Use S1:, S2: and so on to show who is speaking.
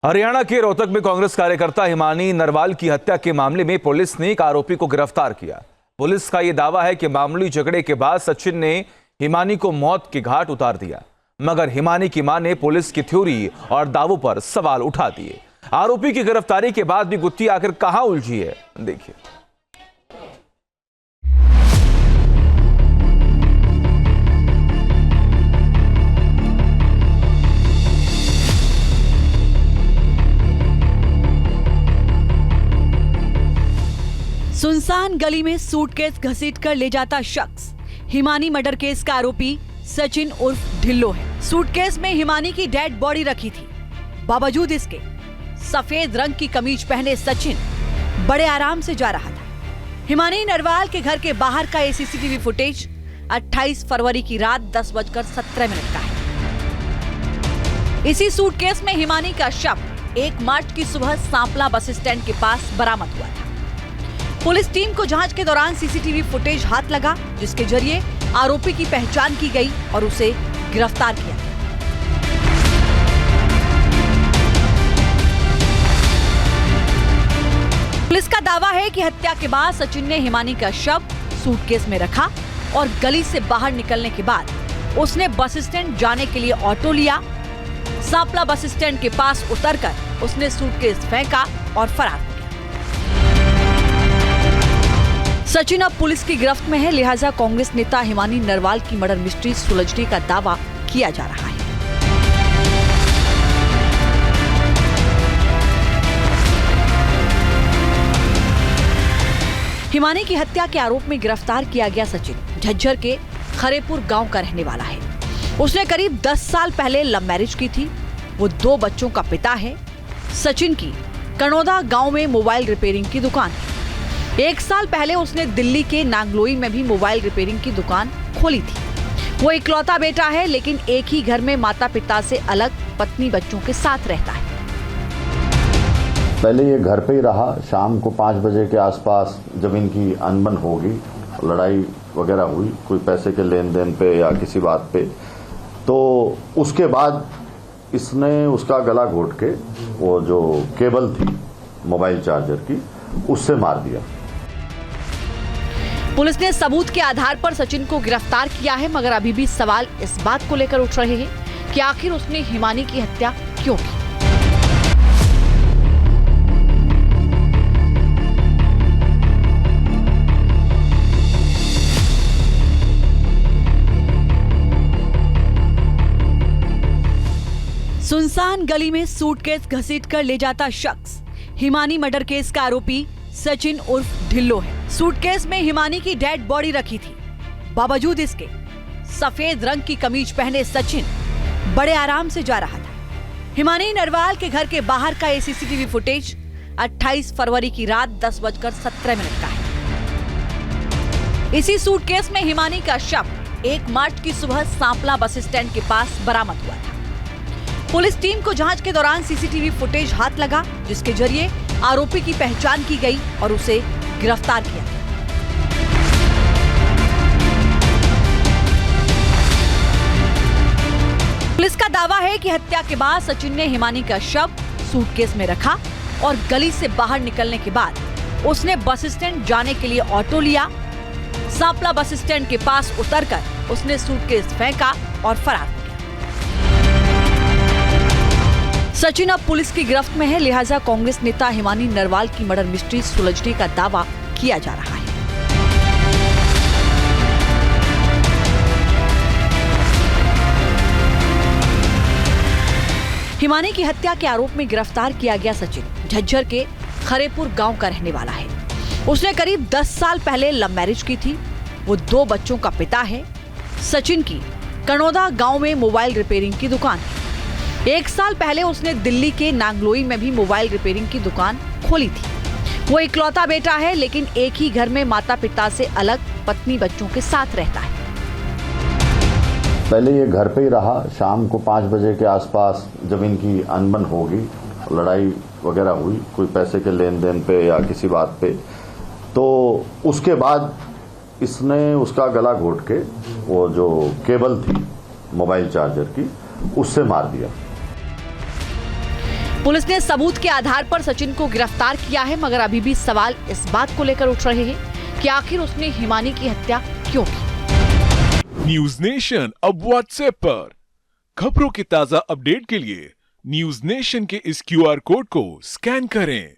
S1: हरियाणा के रोहतक में कांग्रेस कार्यकर्ता हिमानी नरवाल की हत्या के मामले में पुलिस ने एक आरोपी को गिरफ्तार किया। पुलिस का यह दावा है कि मामूली झगड़े के बाद सचिन ने हिमानी को मौत के घाट उतार दिया, मगर हिमानी की मां ने पुलिस की थ्योरी और दावों पर सवाल उठा दिए। आरोपी की गिरफ्तारी के बाद भी गुत्थी आखिर कहां उलझी है, देखिए।
S2: सुनसान गली में सूटकेस घसीटकर ले जाता शख्स हिमानी मर्डर केस का आरोपी सचिन उर्फ ढिल्लो है। सूटकेस में हिमानी की डेड बॉडी रखी थी। बावजूद इसके सफेद रंग की कमीज पहने सचिन बड़े आराम से जा रहा था। हिमानी नरवाल के घर के बाहर का ये सीसीटीवी फुटेज 28 फरवरी की रात 10:17 का है। इसी सूटकेस में हिमानी का शव 1 मार्च की सुबह सांपला बस स्टैंड के पास बरामद हुआ था। पुलिस टीम को जांच के दौरान सीसीटीवी फुटेज हाथ लगा, जिसके जरिए आरोपी की पहचान की गई और उसे गिरफ्तार किया गया। पुलिस का दावा है कि हत्या के बाद सचिन ने हिमानी का शव सूटकेस में रखा और गली से बाहर निकलने के बाद उसने बस स्टैंड जाने के लिए ऑटो लिया। सांपला बस स्टैंड के पास उतरकर उसने सूटकेस फेंका और फरार हो गया। सचिन अब पुलिस की गिरफ्त में है, लिहाजा कांग्रेस नेता हिमानी नरवाल की मर्डर मिस्ट्री सुलझने का दावा किया जा रहा है। हिमानी की हत्या के आरोप में गिरफ्तार किया गया सचिन झज्जर के खरेपुर गांव का रहने वाला है। उसने करीब 10 साल पहले लव मैरिज की थी। वो 2 बच्चों का पिता है। सचिन की कनौदा गांव में मोबाइल रिपेयरिंग की दुकान है। 1 साल पहले उसने दिल्ली के नांगलोई में भी मोबाइल रिपेयरिंग की दुकान खोली थी। वो इकलौता बेटा है, लेकिन एक ही घर में माता पिता से अलग पत्नी बच्चों के साथ रहता है।
S3: पहले ये घर पे ही रहा। शाम को 5 बजे के आसपास जब इनकी अनबन होगी, लड़ाई वगैरह हुई कोई पैसे के लेन देन पे या किसी बात पे, तो उसके बाद इसने उसका गला घोट के वो जो केबल थी मोबाइल चार्जर की, उससे मार दिया।
S2: पुलिस ने सबूत के आधार पर सचिन को गिरफ्तार किया है, मगर अभी भी सवाल इस बात को लेकर उठ रहे हैं कि आखिर उसने हिमानी की हत्या क्यों की। सुनसान गली में सूटकेस घसीटकर ले जाता शख्स हिमानी मर्डर केस का आरोपी सचिन उर्फ ढिल्लो है। सूटकेस में हिमानी की डेड बॉडी रखी थी। बावजूद इसके सफेद रंग की कमीज पहने सचिन बड़े आराम से जा रहा था। हिमानी नरवाल के घर के बाहर का ये सीसीटीवी फुटेज 28 फरवरी की रात 10:17 का है। इसी सूटकेस में हिमानी का शव 1 मार्च की सुबह सांपला बस स्टैंड के पास बरामद हुआ था। पुलिस टीम को जांच के दौरान सीसीटीवी फुटेज हाथ लगा, जिसके जरिए आरोपी की पहचान की गई और उसे गिरफ्तार किया गया। पुलिस का दावा है कि हत्या के बाद सचिन ने हिमानी का शव सूटकेस में रखा और गली से बाहर निकलने के बाद उसने बस स्टैंड जाने के लिए ऑटो लिया। सांपला बस स्टैंड के पास उतरकर उसने सूटकेस फेंका और फरार हो गया। सचिन अब पुलिस की गिरफ्त में है, लिहाजा कांग्रेस नेता हिमानी नरवाल की मर्डर मिस्ट्री सुलझने का दावा किया जा रहा है। हिमानी की हत्या के आरोप में गिरफ्तार किया गया सचिन झज्जर के खरेपुर गांव का रहने वाला है। उसने करीब 10 साल पहले लव मैरिज की थी। वो 2 बच्चों का पिता है। सचिन की कनौदा गांव में मोबाइल रिपेयरिंग की दुकान है। 1 साल पहले उसने दिल्ली के नांगलोई में भी मोबाइल रिपेयरिंग की दुकान खोली थी। वो इकलौता बेटा है, लेकिन एक ही घर में माता पिता से अलग पत्नी बच्चों के साथ रहता है।
S3: पहले ये घर पे ही रहा। शाम को 5 बजे के आसपास जब इनकी अनबन होगी, लड़ाई वगैरह हुई कोई पैसे के लेन देन पे या किसी बात पे, तो उसके बाद इसने उसका गला घोट के वो जो केबल थी मोबाइल चार्जर की, उससे मार दिया।
S2: पुलिस ने सबूत के आधार पर सचिन को गिरफ्तार किया है, मगर अभी भी सवाल इस बात को लेकर उठ रहे हैं कि आखिर उसने हिमानी की हत्या क्यों की।
S4: न्यूज नेशन अब व्हाट्सएप पर खबरों के ताजा अपडेट के लिए न्यूज नेशन के इस QR कोड को स्कैन करें।